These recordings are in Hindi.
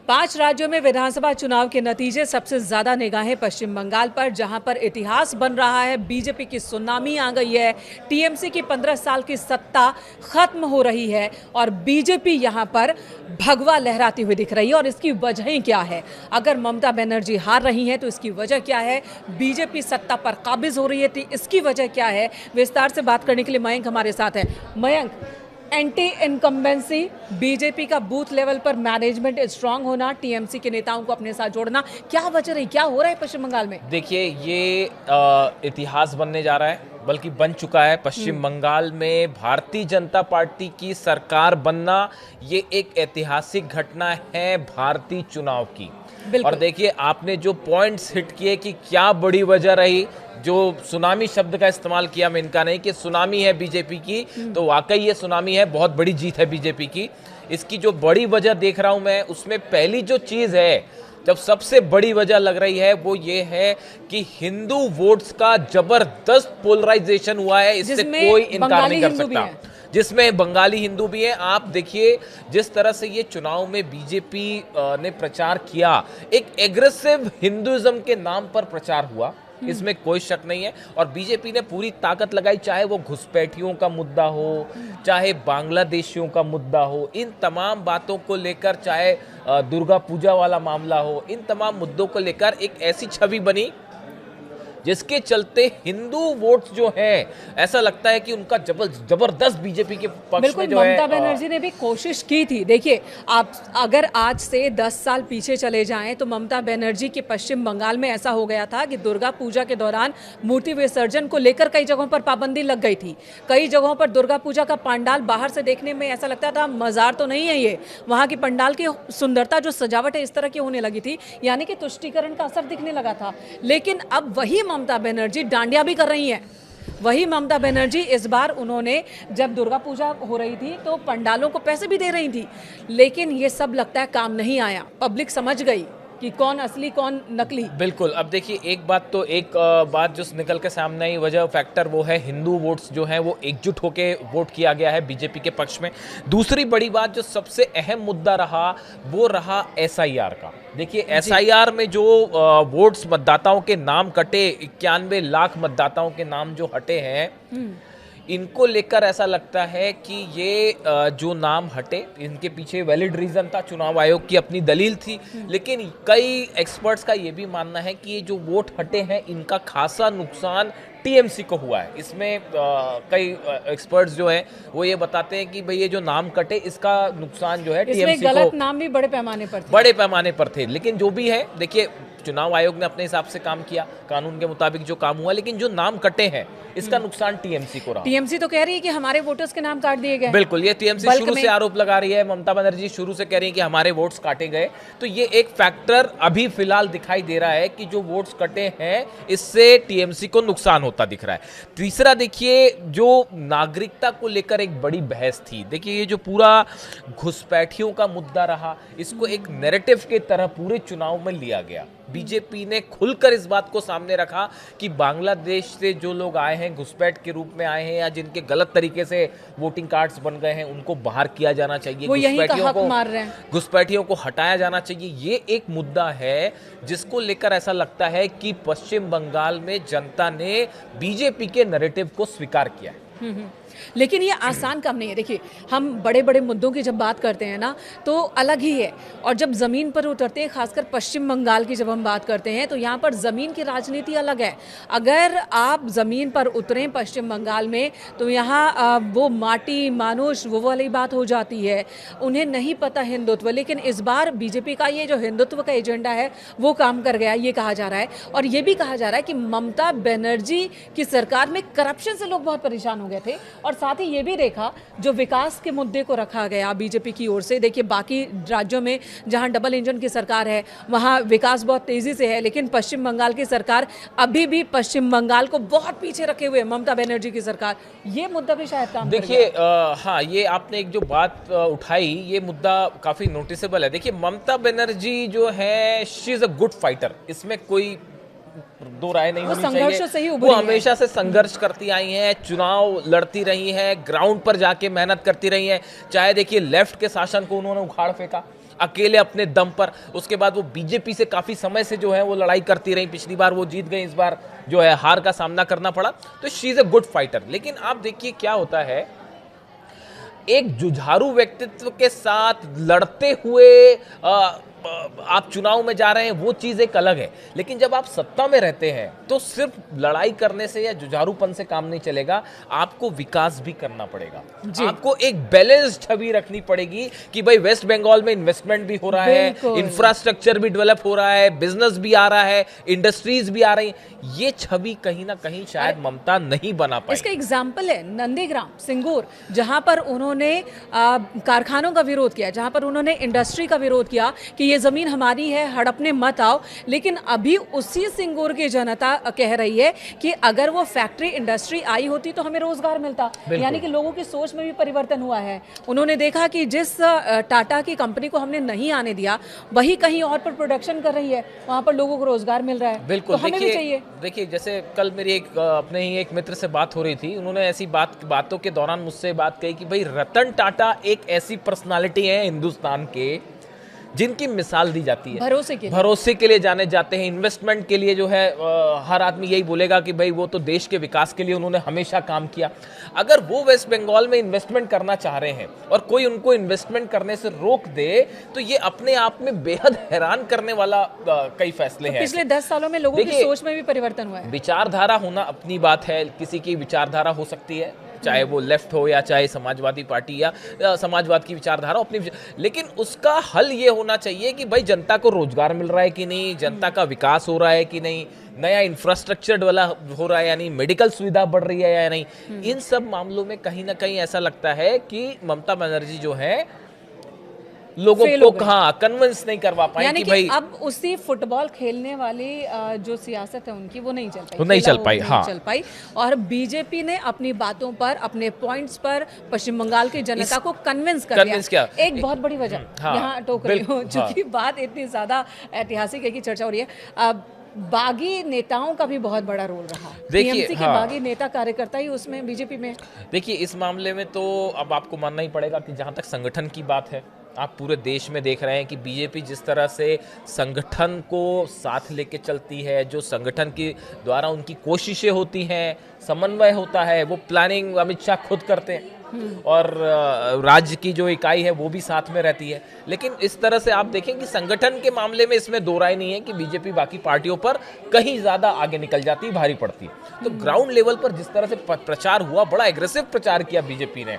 5 राज्यों में विधानसभा चुनाव के नतीजे, सबसे ज्यादा निगाहें पश्चिम बंगाल पर, जहां पर इतिहास बन रहा है। बीजेपी की सुनामी आ गई है, टीएमसी की 15 साल की सत्ता खत्म हो रही है और बीजेपी यहां पर भगवा लहराती हुई दिख रही है। और इसकी वजह क्या है? अगर ममता बनर्जी हार रही हैं तो इसकी वजह क्या है? बीजेपी सत्ता पर काबिज हो रही है, इसकी वजह क्या है? विस्तार से बात करने के लिए मयंक हमारे साथ है। मयंक, एंटी इनकम्बेंसी, बीजेपी का बूथ लेवल पर मैनेजमेंट स्ट्रांग होना, टीएमसी के नेताओं को अपने साथ जोड़ना, क्या वजह रही, क्या हो रहा है पश्चिम बंगाल में? देखिए, ये इतिहास बनने जा रहा है, बल्कि बन चुका है। पश्चिम बंगाल में भारतीय जनता पार्टी की सरकार बनना, ये एक ऐतिहासिक घटना है भारतीय चुनाव की। और देखिए, आपने जो पॉइंट्स हिट किए कि क्या बड़ी वजह रही, जो सुनामी शब्द का इस्तेमाल किया, मैं इनका नहीं, कि सुनामी है बीजेपी की, तो वाकई ये सुनामी है, बहुत बड़ी जीत है बीजेपी की। इसकी जो बड़ी वजह देख रहा हूं मैं, उसमें पहली जो चीज है, जब सबसे बड़ी वजह लग रही है, वो ये है कि हिंदू वोट्स का जबरदस्त पोलराइजेशन हुआ है। इससे कोई इनकार नहीं कर सकता, जिसमें बंगाली हिंदू भी हैं। आप देखिए, जिस तरह से ये चुनाव में बीजेपी ने प्रचार किया, एक एग्रेसिव हिंदुइज्म के नाम पर प्रचार हुआ, इसमें कोई शक नहीं है। और बीजेपी ने पूरी ताकत लगाई, चाहे वो घुसपैठियों का मुद्दा हो, चाहे बांग्लादेशियों का मुद्दा हो, इन तमाम बातों को लेकर, चाहे दुर्गा पूजा वाला मामला हो, इन तमाम मुद्दों को लेकर एक ऐसी छवि बनी जिसके चलते हिंदू वोट्स जो हैं, ऐसा लगता है कि उनका जबरदस्त बीजेपी के पक्ष में जो है। ममता बनर्जी ने भी कोशिश की थी। देखिए, आप अगर आज से 10 साल पीछे चले जाएं तो ममता बनर्जी के पश्चिम बंगाल में ऐसा हो गया था कि दुर्गा पूजा के दौरान मूर्ति विसर्जन को लेकर कई जगहों पर पाबंदी लग गई थी। कई जगहों पर दुर्गा पूजा का पंडाल बाहर से देखने में ऐसा लगता था मजार तो नहीं है ये, वहां की पंडाल की सुंदरता, जो सजावट है, इस तरह की होने लगी थी, यानी कि तुष्टीकरण का असर दिखने लगा था। लेकिन अब वही ममता बनर्जी डांडिया भी कर रही हैं। वही ममता बनर्जी इस बार, उन्होंने जब दुर्गा पूजा हो रही थी तो पंडालों को पैसे भी दे रही थी, लेकिन ये सब लगता है काम नहीं आया। पब्लिक समझ गई कि कौन असली कौन नकली। बिल्कुल। अब देखिए, एक बात जो निकल के सामने आई, वजह फैक्टर वो है हिंदू वोट्स जो हैं वो एकजुट होके वोट किया गया है बीजेपी के पक्ष में। दूसरी बड़ी बात, जो सबसे अहम मुद्दा रहा, वो रहा एसआईआर का। देखिए, एसआईआर में जो वोट्स मतदाताओं के नाम कटे, 91 लाख मतदाताओं के नाम जो हटे हैं, इनको लेकर ऐसा लगता है कि ये जो नाम हटे, इनके पीछे वैलिड रीजन था, चुनाव आयोग की अपनी दलील थी। लेकिन कई एक्सपर्ट्स का ये भी मानना है कि ये जो वोट हटे हैं, इनका खासा नुकसान टीएमसी को हुआ है। इसमें कई एक्सपर्ट्स जो हैं वो ये बताते हैं कि भाई, ये जो नाम कटे, इसका नुकसान जो है टीएमसी को, गलत नाम भी बड़े पैमाने पर थे। लेकिन जो भी है, देखिए, चुनाव आयोग ने अपने हिसाब से काम किया, कानून के मुताबिक जो काम हुआ, लेकिन जो नाम कटे हैं, इसका नुकसान टीएमसी को रहा। टीएमसी तो कह रही है कि हमारे वोटर्स के नाम काट दिए गए। बिल्कुल, ये टीएमसी शुरू से आरोप लगा रही है। ममता बनर्जी शुरू से कह रही है कि हमारे वोट्स काटे गए। तो ये एक फैक्टर अभी फिलहाल दिखाई दे रहा है कि जो वोट्स कटे हैं, इससे टीएमसी को नुकसान होता दिख रहा है। तीसरा, देखिए, जो नागरिकता को लेकर एक बड़ी बहस थी। देखिए, ये जो पूरा घुसपैठियों का मुद्दा रहा, इसको एक नैरेटिव के तरह पूरे चुनाव में लिया गया। बीजेपी ने खुलकर इस बात को सामने रखा कि बांग्लादेश से जो लोग आए हैं, घुसपैठ के रूप में आए हैं, या जिनके गलत तरीके से वोटिंग कार्ड्स बन गए हैं, उनको बाहर किया जाना चाहिए, घुसपैठियों को हटाया जाना चाहिए। ये एक मुद्दा है जिसको लेकर ऐसा लगता है कि पश्चिम बंगाल में जनता ने बीजेपी के नैरेटिव को स्वीकार किया है। लेकिन ये आसान काम नहीं है। देखिए, हम बड़े बड़े मुद्दों की जब बात करते हैं ना, तो अलग ही है, और जब ज़मीन पर उतरते हैं, खासकर पश्चिम बंगाल की जब हम बात करते हैं, तो यहाँ पर ज़मीन की राजनीति अलग है। अगर आप ज़मीन पर उतरें पश्चिम बंगाल में, तो यहाँ वो माटी मानुष वो वाली बात हो जाती है। उन्हें नहीं पता हिंदुत्व, लेकिन इस बार बीजेपी का ये जो हिंदुत्व का एजेंडा है वो काम कर गया, ये कहा जा रहा है। और ये भी कहा जा रहा है कि ममता बनर्जी की सरकार में करप्शन से लोग बहुत परेशान हो गए थे। और साथ ही ये भी देखा, जो विकास के मुद्दे को रखा गया बीजेपी की ओर से। देखिए, बाकी राज्यों में जहां डबल इंजन की सरकार है, वहां विकास बहुत तेजी से है, लेकिन पश्चिम बंगाल की सरकार अभी भी पश्चिम बंगाल को बहुत पीछे रखे हुए, ममता बनर्जी की सरकार। ये मुद्दा भी शायद काम देखिए, हाँ, ये आपने एक जो बात उठाई, ये मुद्दा काफी नोटिसेबल है। देखिए, ममता बनर्जी जो है, she is a good fighter, इसमें कोई दो राय नहीं होनी चाहिए। वो हमेशा से संघर्ष करती आई हैं, चुनाव लड़ती रही हैं, ग्राउंड पर जाके मेहनत करती रही हैं। चाहे देखिए, लेफ्ट के शासन को उन्होंने उखाड़ फेंका, अकेले अपने दम पर। उसके बाद वो बीजेपी से काफी समय से जो है वो लड़ाई करती रही, पिछली बार वो जीत गई, इस बार जो है हार का सामना करना पड़ा। तो she is a good fighter. लेकिन आप देखिए क्या होता है, एक जुझारू व्यक्तित्व के साथ लड़ते हुए आप चुनाव में जा रहे हैं, वो चीज एक अलग है। लेकिन जब आप सत्ता में रहते हैं तो सिर्फ लड़ाई करने से या जुझारूपन से काम नहीं चलेगा, आपको विकास भी करना पड़ेगा। आपको एक बैलेंस छवि रखनी पड़ेगी कि भाई वेस्ट बंगाल में इन्वेस्टमेंट भी हो रहा है, इंफ्रास्ट्रक्चर भी डेवलप हो रहा है, बिजनेस भी आ रहा है, इंडस्ट्रीज भी आ रही हैं। ये छवि कहीं ना कहीं शायद ममता नहीं बना पाई। इसका एग्जाम्पल है नंदीग्राम, सिंगूर, जहां पर उन्होंने कारखानों का विरोध किया, जहां पर उन्होंने इंडस्ट्री का विरोध किया कि ये जमीन हमारी है, हड़पने मत आओ। लेकिन अभी उसी सिंगूर की जनता कह रही है कि अगर वो फैक्ट्री इंडस्ट्री आई होती तो हमें रोजगार मिलता। यानी कि लोगों की सोच में भी परिवर्तन हुआ है। उन्होंने देखा कि जिस टाटा की कंपनी को हमने नहीं आने दिया, वही कहीं और पर प्रोडक्शन कर रही है, वहां पर लोगों को रोजगार मिल रहा है। बिल्कुल, तो हमें भी चाहिए। देखिए जैसे कल मेरी अपने ही एक मित्र से बात हो रही थी, उन्होंने ऐसी बातों के दौरान मुझसे बात कही कि भाई रतन टाटा एक ऐसी पर्सनालिटी है हिंदुस्तान के जिनकी मिसाल दी जाती है, भरोसे के लिए जाने जाते हैं, इन्वेस्टमेंट के लिए जो है हर आदमी यही बोलेगा कि भाई वो तो देश के विकास के लिए उन्होंने हमेशा काम किया। अगर वो वेस्ट बंगाल में इन्वेस्टमेंट करना चाह रहे हैं और कोई उनको इन्वेस्टमेंट करने से रोक दे, तो ये अपने आप में बेहद हैरान करने वाला कई फैसले हैं। पिछले 10 सालों में लोगों की सोच में भी परिवर्तन हुआ है। विचारधारा होना अपनी बात है, किसी की विचारधारा हो सकती है, चाहे वो लेफ्ट हो या चाहे समाजवादी पार्टी या समाजवाद की विचारधारा अपनी, लेकिन उसका हल ये होना चाहिए कि भाई जनता को रोजगार मिल रहा है कि नहीं, जनता का विकास हो रहा है कि नहीं, नया इंफ्रास्ट्रक्चर डेवलप हो रहा है, यानी मेडिकल सुविधा बढ़ रही है या नहीं। इन सब मामलों में कहीं ना कहीं ऐसा लगता है कि ममता बनर्जी जो है लोगों को कहाँ कन्विंस नहीं करवा पाए। यानी कि भाई अब उसी फुटबॉल खेलने वाली जो सियासत है उनकी वो नहीं चल पाई, चल पाई। और बीजेपी ने अपनी बातों पर, अपने पॉइंट्स पर पश्चिम बंगाल की जनता को कन्विंस किया। एक बहुत बड़ी वजह यहाँ टोक रही हूँ, चूंकि बात इतनी ज्यादा ऐतिहासिक है कि चर्चा हो रही है। बागी नेताओं का भी बहुत बड़ा रोल रहा। देखिए के बागी नेता कार्यकर्ता ही उसमें बीजेपी में। देखिए इस मामले में तो अब आपको मानना ही पड़ेगा कि जहां तक संगठन की बात है, आप पूरे देश में देख रहे हैं कि बीजेपी जिस तरह से संगठन को साथ लेके चलती है, जो संगठन के द्वारा उनकी कोशिशें होती हैं, समन्वय होता है, वो प्लानिंग अमित शाह खुद करते हैं और राज्य की जो इकाई है वो भी साथ में रहती है। लेकिन इस तरह से आप देखें कि संगठन के मामले में इसमें दो राय नहीं है कि बीजेपी बाकी पार्टियों पर कहीं ज्यादा आगे निकल जाती है, भारी पड़ती है। तो ग्राउंड लेवल पर जिस तरह से प्रचार हुआ, बड़ा एग्रेसिव प्रचार किया बीजेपी ने,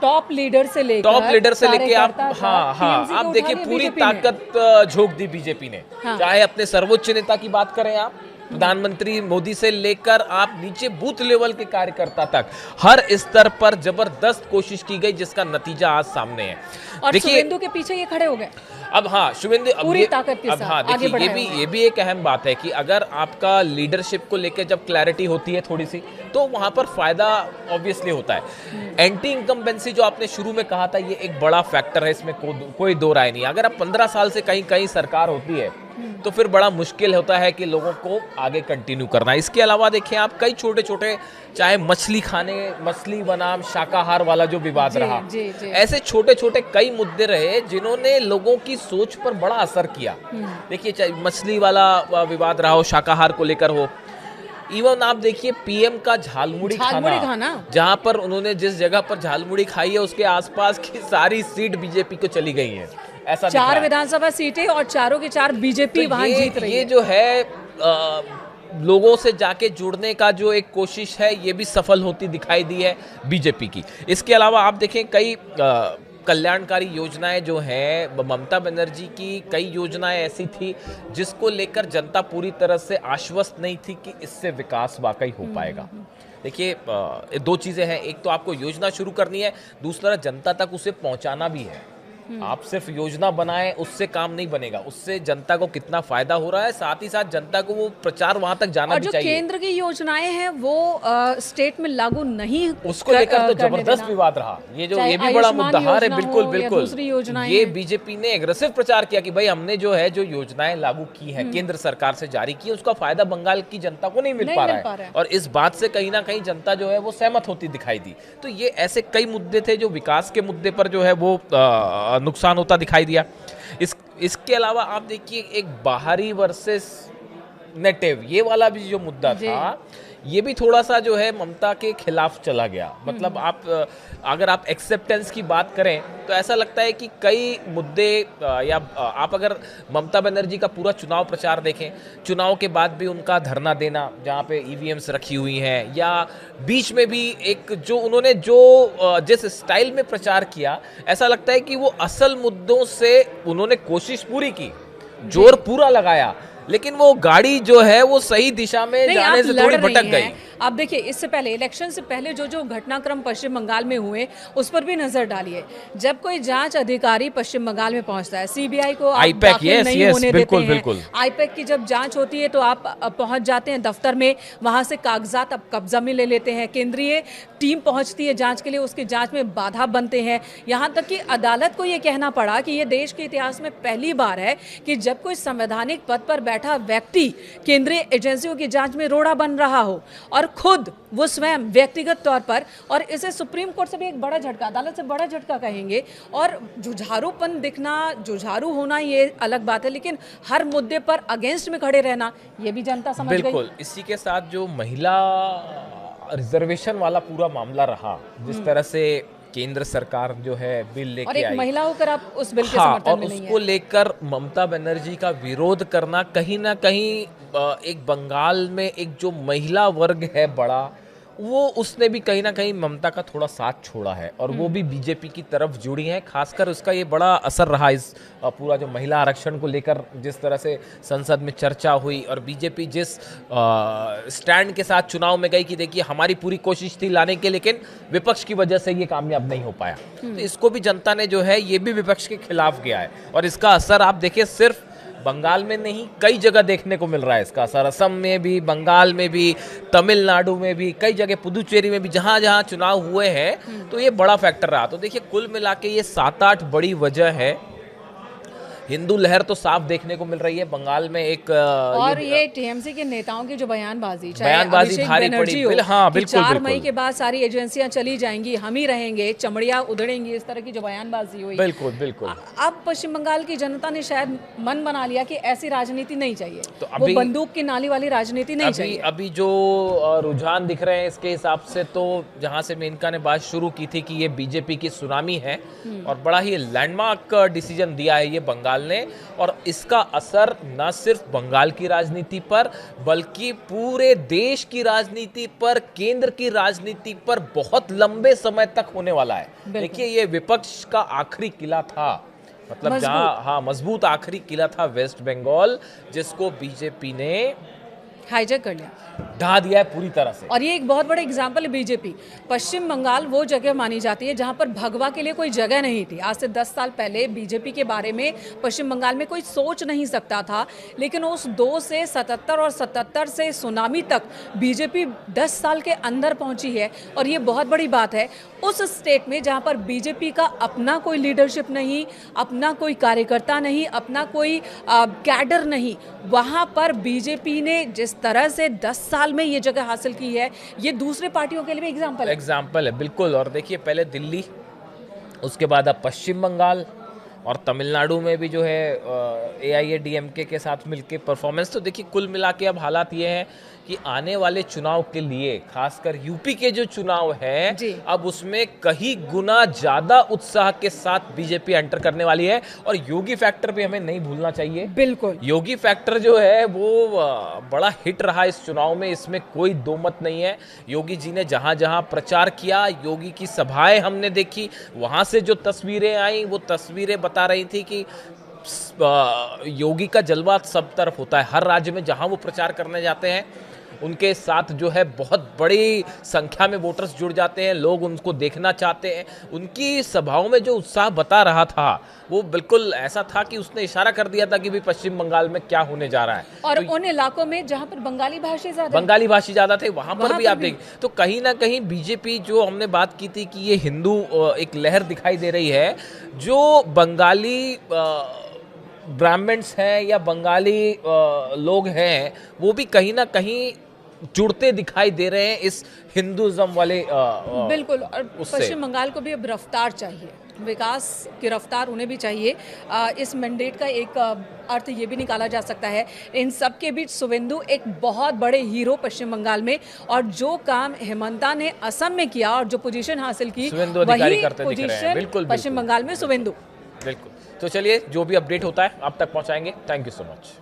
टॉप लीडर से लेके आप आप देखिए पूरी ताकत झोंक दी बीजेपी ने। चाहे अपने सर्वोच्च नेता की बात करें, आप प्रधानमंत्री मोदी से लेकर आप नीचे बूथ लेवल के कार्यकर्ता तक, हर स्तर पर जबरदस्त कोशिश की गई, जिसका नतीजा आज सामने है। और शुभेंदु के पीछे ये खड़े हो गए। अब शुभेंदु पूरी ताकत के साथ देखिए ये भी एक अहम बात है कि अगर आपका लीडरशिप को लेकर जब क्लैरिटी होती है थोड़ी सी, तो वहां पर फायदा ऑब्वियसली होता है। एंटी इनकम्बेंसी जो आपने शुरू में कहा था, ये एक बड़ा फैक्टर है, इसमें कोई दो राय नहीं। अगर अब 15 साल से कहीं सरकार होती है तो फिर बड़ा मुश्किल होता है कि लोगों को आगे कंटिन्यू करना। इसके अलावा देखिए आप कई छोटे छोटे, चाहे मछली बनाम शाकाहार वाला जो विवाद रहा, ऐसे छोटे छोटे कई मुद्दे रहे जिन्होंने लोगों की सोच पर बड़ा असर किया। देखिए चाहे मछली वाला विवाद रहा हो, शाकाहार को लेकर हो, इवन आप देखिए पीएम का झालमुड़ी खाना, जहां पर उन्होंने जिस जगह पर झालमुड़ी खाई है उसके आसपास की सारी सीट बीजेपी को चली गई है। ऐसा 4 विधानसभा सीटें और चारों की 4 बीजेपी तो वहां जीत रही है। ये जो है लोगों से जाके जुड़ने का जो एक कोशिश है, ये भी सफल होती दिखाई दी है बीजेपी की। इसके अलावा आप देखें कई कल्याणकारी योजनाएं जो हैं, ममता बनर्जी की कई योजनाएं ऐसी थी जिसको लेकर जनता पूरी तरह से आश्वस्त नहीं थी कि इससे विकास वाकई हो पाएगा। देखिए 2 चीजें हैं, एक तो आपको योजना शुरू करनी है, दूसरा जनता तक उसे पहुंचाना भी है। आप सिर्फ योजना बनाएं उससे काम नहीं बनेगा, उससे जनता को कितना फायदा हो रहा है, साथ ही साथ जनता को वो प्रचार वहां तक जाना भी चाहिए। केंद्र की योजनाएं हैं वो स्टेट में लागू नहीं, उसको लेकर तो जबरदस्त विवाद रहा। ये भी बड़ा मुद्दा है। बिल्कुल ये बीजेपी ने एग्रेसिव प्रचार किया कि भाई हमने जो योजनाएं लागू की है, केंद्र सरकार से जारी की, उसका फायदा बंगाल की जनता को नहीं मिल पा रहा है, और इस बात से कहीं ना कहीं जनता जो है वो सहमत होती दिखाई दी। तो ये ऐसे कई मुद्दे थे जो विकास के मुद्दे पर जो है वो नुकसान होता दिखाई दिया। इसके अलावा आप देखिए एक बाहरी वर्सेस नेटिव, ये वाला भी जो मुद्दा था, ये भी थोड़ा सा जो है ममता के खिलाफ चला गया। मतलब आप अगर आप एक्सेप्टेंस की बात करें तो ऐसा लगता है कि कई मुद्दे या आप अगर ममता बनर्जी का पूरा चुनाव प्रचार देखें, चुनाव के बाद भी उनका धरना देना जहाँ पे ईवीएम्स रखी हुई हैं, या बीच में भी एक जो उन्होंने जिस स्टाइल में प्रचार किया, ऐसा लगता है कि वो असल मुद्दों से उन्होंने कोशिश पूरी की, जोर पूरा लगाया, लेकिन वो गाड़ी जो है वो सही दिशा में जाने से थोड़ी भटक गई। आप देखिए, इससे पहले इलेक्शन से पहले जो घटनाक्रम पश्चिम बंगाल में हुए उस पर भी नजर डालिए। जब कोई जांच अधिकारी पश्चिम बंगाल में पहुंचता है, सीबीआई को आप दाखिल नहीं होने देते हैं। आईपैक की जब जांच होती है तो आप पहुंच जाते हैं दफ्तर में, वहां से कागजात आप कब्जा में ले लेते हैं। केंद्रीय टीम पहुंचती है जांच के लिए, उसकी जांच में बाधा बनते हैं। यहाँ तक कि अदालत को ये कहना पड़ा कि ये देश के इतिहास में पहली बार है कि जब कोई संवैधानिक पद पर बैठा व्यक्ति केंद्रीय एजेंसियों की जांच में रोड़ा बन रहा हो, और खुद वो स्वयं व्यक्तिगत तौर पर। और इसे सुप्रीम कोर्ट से भी एक बड़ा झटका, अदालत से बड़ा झटका कहेंगे। और जुझारूपन दिखना, जुझारू होना ये अलग बात है, लेकिन हर मुद्दे पर अगेंस्ट में खड़े रहना ये भी जनता समझ गई। बिल्कुल। इसी के साथ जो महिला रिजर्वेशन वाला पूरा मामला रहा, जिस तरह से केंद्र सरकार जो है बिल लेके आई, और एक महिला होकर आप उस बिल के समर्थन में नहीं है, उसको लेकर ममता बनर्जी का विरोध करना, कहीं ना कहीं एक बंगाल में एक जो महिला वर्ग है बड़ा, वो उसने भी कहीं ना कहीं ममता का थोड़ा साथ छोड़ा है, और वो भी बीजेपी की तरफ जुड़ी हैं। खासकर उसका ये बड़ा असर रहा इस पूरा जो महिला आरक्षण को लेकर, जिस तरह से संसद में चर्चा हुई, और बीजेपी जिस स्टैंड के साथ चुनाव में गई कि देखिए हमारी पूरी कोशिश थी लाने के, लेकिन विपक्ष की वजह से ये कामयाब नहीं हो पाया। तो इसको भी जनता ने जो है ये भी विपक्ष के खिलाफ गया है, और इसका असर आप देखिए सिर्फ बंगाल में नहीं, कई जगह देखने को मिल रहा है इसका असर। असम में भी, बंगाल में भी, तमिलनाडु में भी, कई जगह पुदुचेरी में भी, जहां जहां चुनाव हुए हैं, तो ये बड़ा फैक्टर रहा। तो देखिए कुल मिला के ये 7-8 बड़ी वजह है। हिंदू लहर तो साफ देखने को मिल रही है बंगाल में एक, और ये टीएमसी के नेताओं की जो बयानबाजी भारी पड़ी। हाँ, बिल्कुल 4 मई के बाद सारी एजेंसियां चली जाएंगी, हम ही रहेंगे, चमड़ियां उधड़ेंगी, इस तरह की जो बयानबाजी हुई। बिल्कुल बिल्कुल। अब पश्चिम बंगाल की जनता ने शायद मन बना लिया कि ऐसी राजनीति नहीं चाहिए, तो वो बंदूक की नाली वाली राजनीति नहीं चाहिए। अभी जो रुझान दिख रहे हैं इसके हिसाब से, तो जहां से मेनका ने बात शुरू की थी कि ये बीजेपी की सुनामी है, और बड़ा ही लैंडमार्क डिसीजन दिया है ये बंगाल ने, और इसका असर न सिर्फ बंगाल की राजनीति पर, बल्कि पूरे देश की राजनीति पर, केंद्र की राजनीति पर बहुत लंबे समय तक होने वाला है। देखिए ये विपक्ष का आखिरी किला था, मतलब जहां मजबूत आखिरी किला था वेस्ट बंगाल, जिसको बीजेपी ने हाईजैक कर लिया, ढा दिया है पूरी तरह से। और ये एक बहुत बड़ा एग्जाम्पल है बीजेपी। पश्चिम बंगाल वो जगह मानी जाती है जहां पर भगवा के लिए कोई जगह नहीं थी। आज से 10 साल पहले बीजेपी के बारे में पश्चिम बंगाल में कोई सोच नहीं सकता था, लेकिन उस 2 से 77 और 77 से सुनामी तक बीजेपी 10 साल के अंदर पहुंची है, और ये बहुत बड़ी बात है। उस स्टेट में जहां पर बीजेपी का अपना कोई लीडरशिप नहीं, अपना कोई कार्यकर्ता नहीं, अपना कोई कैडर नहीं, वहां पर बीजेपी ने जिस तरह से 10 साल में ये जगह हासिल की है, ये दूसरे पार्टियों के लिए भी एग्जाम्पल है। बिल्कुल। और देखिए पहले दिल्ली, उसके बाद अब पश्चिम बंगाल, और तमिलनाडु में भी जो है AIADMK के साथ मिलके परफॉर्मेंस। तो देखिए कुल मिला के अब हालात ये हैं कि आने वाले चुनाव के लिए, खासकर यूपी के जो चुनाव है, अब उसमें कहीं गुना ज्यादा उत्साह के साथ बीजेपी एंटर करने वाली है। और योगी फैक्टर भी हमें नहीं भूलना चाहिए। बिल्कुल, योगी फैक्टर जो है वो बड़ा हिट रहा इस चुनाव में, इसमें कोई दो मत नहीं है। योगी जी ने जहां जहां प्रचार किया, योगी की सभाएं हमने देखी, वहां से जो तस्वीरें आई, वो तस्वीरें बता रही थी कि योगी का जलवा सब तरफ होता है। हर राज्य में जहां वो प्रचार करने जाते हैं, उनके साथ जो है बहुत बड़ी संख्या में वोटर्स जुड़ जाते हैं, लोग उनको देखना चाहते हैं। उनकी सभाओं में जो उत्साह बता रहा था, वो बिल्कुल ऐसा था कि उसने इशारा कर दिया था कि भी पश्चिम बंगाल में क्या होने जा रहा है। और तो उन इलाकों में जहां पर बंगाली भाषी ज्यादा थे, वहां पर भी आप देखें तो कहीं ना कहीं बीजेपी, जो हमने बात की थी कि ये हिंदू एक लहर दिखाई दे रही है, जो बंगाली ब्राह्मण्स हैं या बंगाली लोग हैं, वो भी कहीं ना कहीं जुड़ते दिखाई दे रहे हैं इस हिंदुइज्म वाले बिल्कुल। और पश्चिम बंगाल को भी अब रफ्तार चाहिए। विकास की रफ्तार उन्हें भी चाहिए। इस मैंडेट का एक अर्थ ये भी निकाला जा सकता है, इन सब के बीच शुवेंदु एक बहुत बड़े हीरो पश्चिम बंगाल में, और जो काम हेमंता ने असम में किया और जो पोजीशन हासिल की, शुवेंदु अधिकारी वही करते दिख रहे हैं। पोजीशन बिल्कुल, पश्चिम बिल्कुल। बंगाल में शुवेंदु। बिल्कुल। तो चलिए, जो भी अपडेट होता है आप तक पहुंचाएंगे। Thank you so much.